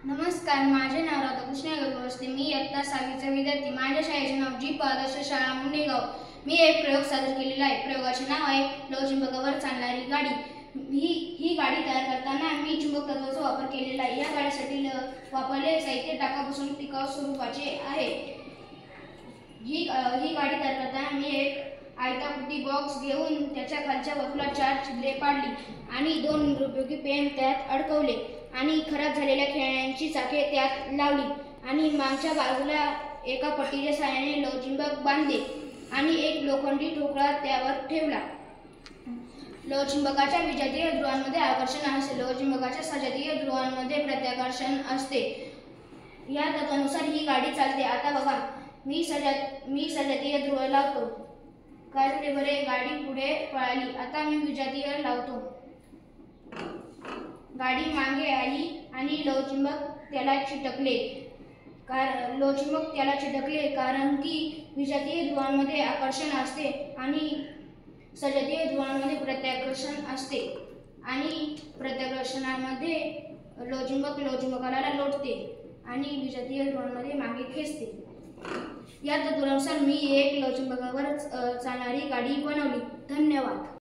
नमस्कार, माझे नाव राधाकृष्ण गरुडवस्ते। मी इयत्ता 6वीचा विद्यार्थी। माझ्या शाळेचे नाव जी. आदर्श शाळा मुंडेगाव। मी एक प्रयोग सादर केलेला आहे। प्रयोगाचे नाव आहे लवचिंबकावर चालणारी गाडी। ही गाडी तयार करताना मी चुंबक तत्वाचा वापर केलेला आहे। या गाडीसाठी वापरलेले साहित्य टाकापासून टिकाऊ स्वरूपाचे आहे। ही गाडी तयार करताना मी एक आयताकृती बॉक्स घेऊन त्याच्या खालच्या बाजूला 4 छिद्रे पाडली आणि 2 निरुपयोगी पेन त्यात अडकवले आणि खराब झालेल्या खेळण्यांची चाके त्यात लावली आणि मागच्या बाजूला एका पट्टीच्या सहाय्याने लवचिंबक बांधले आणि एक लोखंडी ठोकळा त्यावर ठेवला। लवचिंबकाच्या विजातीय ध्रुवांमध्ये आकर्षण असते, लवचिंबकाच्या सजातीय ध्रुवांमध्ये प्रत्याकर्षण असते। या तत्वानुसार ही गाडी चालते। आता बघा, मी सजातीय ध्रुव लावतो। काय बरे, गाडी पुढे पळाली। आता मी विजातीय लावतो। गाडी मागे आली आणि लवचिंबक त्याला चिटकले कारण की विजातीय ध्रुवांमध्ये आकर्षण असते आणि सजातीय ध्रुवांमध्ये प्रत्याकर्षण असते आणि प्रत्याकर्षणामध्ये लवचिंबकाला लोटते आणि विजातीय ध्रुवांमध्ये मागे खेचते। या तत्वानुसार मी एक लवचिंबकावर चालणारी गाडी बनवली। धन्यवाद।